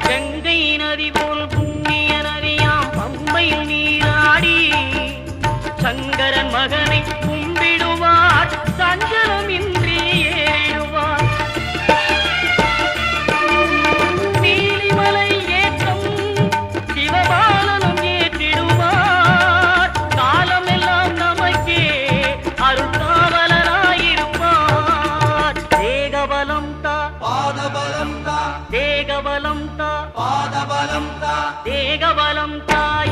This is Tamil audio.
கங்கை நதி போல் புண்ணிய நதியாம் பம்பையில் நீராடி சங்கரன் மகனை கும்பிடுவார் சஞ்சலம் இன்றி ஏறிடுவார் நீலிமலை ஏற்றம் சிவபாலனும் ஏற்றிடுவார் காலமெல்லாம் நமக்கே அருள்காவலராயிருப்பார் தேகபலம் தா பாதபலம் தா தேகபலம் தா பாதபலம் தா தேகபலம் தாய்